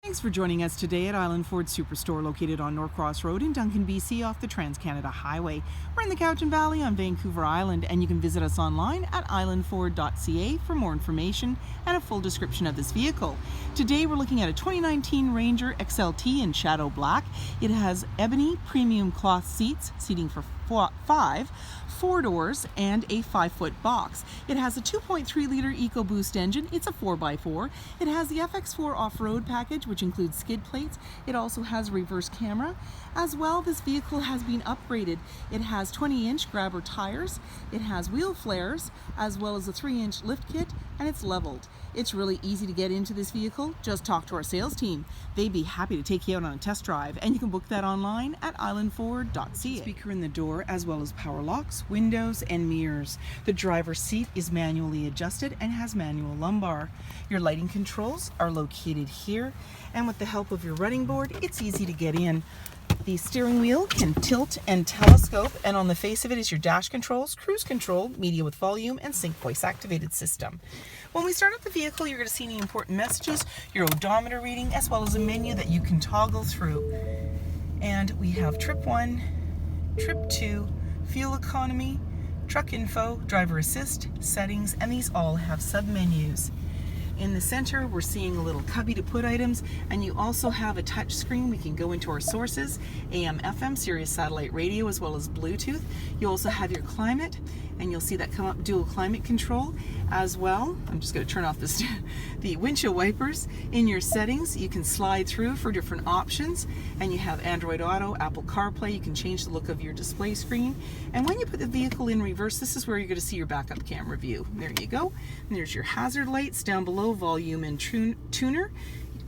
Thanks for joining us today at Island Ford Superstore, located on Norcross Road in Duncan, BC, off the Trans-Canada Highway. We're in the Cowichan Valley on Vancouver Island, and you can visit us online at islandford.ca for more information and a full description of this vehicle. Today we're looking at a 2019 Ranger XLT in Shadow Black. It has ebony premium cloth seats, seating for 5, 4 doors, and a 5-foot box. It has a 2.3 liter EcoBoost engine. It's a 4x4. It has the FX4 off-road package, which includes skid plates. It also has a reverse camera. As well, this vehicle has been upgraded. It has 20-inch grabber tires. It has wheel flares, as well as a 3-inch lift kit, and it's leveled. It's really easy to get into this vehicle. Just talk to our sales team. They'd be happy to take you out on a test drive, and you can book that online at islandford.ca. Speaker in the door, as well as power locks, windows, and mirrors. The driver's seat is manually adjusted and has manual lumbar. Your lighting controls are located here, and with the help of your running board, it's easy to get in. The steering wheel can tilt and telescope, and on the face of it is your dash controls, cruise control, media with volume, and sync voice activated system. When we start up the vehicle, you're going to see any important messages, your odometer reading, as well as a menu that you can toggle through. And we have trip 1, trip 2, fuel economy, truck info, driver assist, settings, and these all have sub-menus. In the center, we're seeing a little cubby to put items, and you also have a touch screen. We can go into our sources, AM, FM, Sirius satellite radio, as well as Bluetooth. You also have your climate, and you'll see that come up, dual climate control as well. I'm just going to turn off the windshield wipers. In your settings, you can slide through for different options, and you have Android Auto, Apple CarPlay. You can change the look of your display screen. And when you put the vehicle in reverse, this is where you're going to see your backup camera view. There you go. And there's your hazard lights down below, volume and tuner,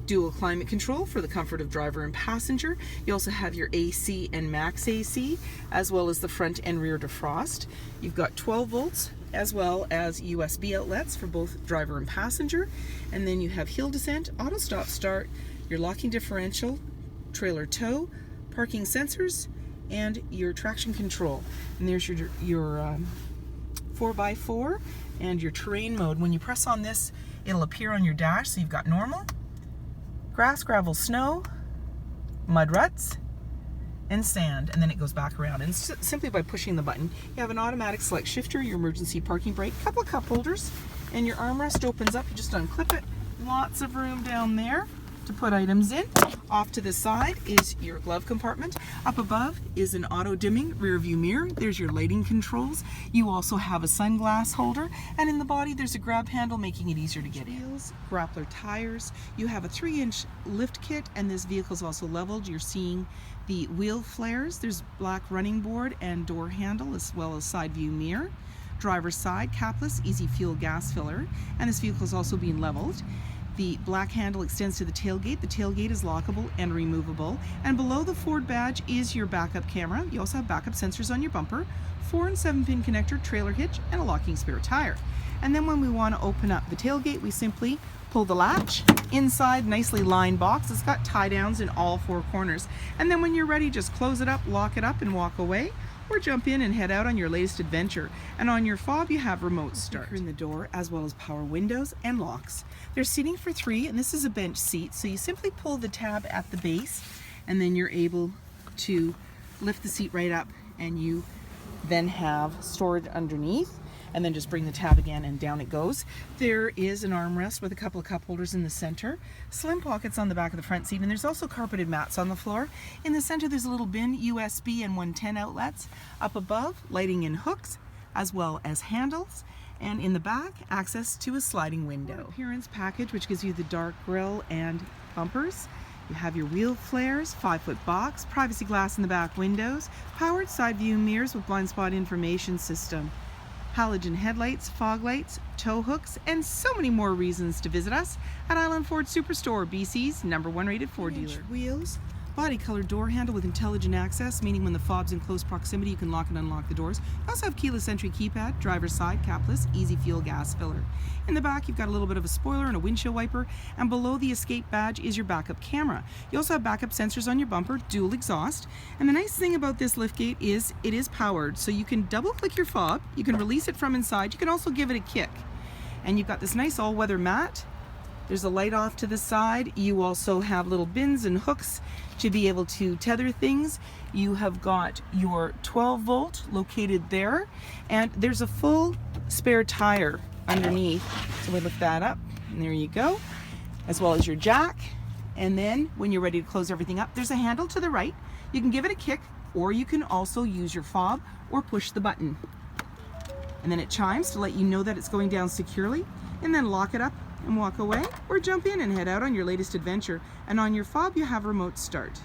dual climate control for the comfort of driver and passenger. You also have your AC and max AC, as well as the front and rear defrost. You've got 12 volts as well as USB outlets for both driver and passenger. And then you have hill descent, auto stop start, your locking differential, trailer tow, parking sensors, and your traction control. And there's your 4x4 and your terrain mode. When you press on this, it'll appear on your dash. So you've got normal, grass, gravel, snow, mud ruts, and sand, and then it goes back around. And simply by pushing the button, you have an automatic select shifter, your emergency parking brake, couple of cup holders, and your armrest opens up. You just unclip it. Lots of room down there to put items in. Off to the side is your glove compartment. Up above is an auto dimming rear view mirror. There's your lighting controls. You also have a sunglass holder, and in the body there's a grab handle, making it easier to get in. Wheels, grappler tires. You have a 3-inch lift kit, and this vehicle is also leveled. You're seeing the wheel flares. There's black running board and door handle, as well as side view mirror. Driver's side capless easy fuel gas filler, and this vehicle is also being leveled. The black handle extends to the tailgate. The tailgate is lockable and removable. And below the Ford badge is your backup camera. You also have backup sensors on your bumper, 4 and 7-pin connector, trailer hitch, and a locking spare tire. And then when we want to open up the tailgate, we simply pull the latch. Inside, nicely lined box. It's got tie downs in all 4 corners. And then when you're ready, just close it up, lock it up, and walk away. Or jump in and head out on your latest adventure. And on your fob, you have remote start in the door, as well as power windows and locks. There's seating for 3, and this is a bench seat, so you simply pull the tab at the base, and then you're able to lift the seat right up, and you then have storage underneath, and then just bring the tab again and down it goes. There is an armrest with a couple of cup holders in the center, slim pockets on the back of the front seat, and there's also carpeted mats on the floor. In the center there's a little bin, USB and 110 outlets. Up above, lighting and hooks, as well as handles. And in the back, access to a sliding window. Appearance package, which gives you the dark grille and bumpers. You have your wheel flares, 5-foot box, privacy glass in the back windows, powered side view mirrors with blind spot information system, halogen headlights, fog lights, tow hooks, and so many more reasons to visit us at Island Ford Superstore, BC's #1 rated Ford dealer. Wheels, body color door handle with intelligent access, meaning when the fob's in close proximity, you can lock and unlock the doors. You also have keyless entry keypad, driver's side, capless, easy fuel gas filler. In the back, you've got a little bit of a spoiler and a windshield wiper, and below the escape badge is your backup camera. You also have backup sensors on your bumper, dual exhaust, and the nice thing about this liftgate is it is powered, so you can double click your fob, you can release it from inside, you can also give it a kick. And you've got this nice all-weather mat There's a light off to the side. You also have little bins and hooks to be able to tether things. You have got your 12 volt located there, and there's a full spare tire underneath. So we lift that up, and there you go, as well as your jack. And then when you're ready to close everything up, there's a handle to the right. You can give it a kick, or you can also use your fob or push the button. And then it chimes to let you know that it's going down securely, and then lock it up and walk away, or jump in and head out on your latest adventure. And on your fob you have remote start.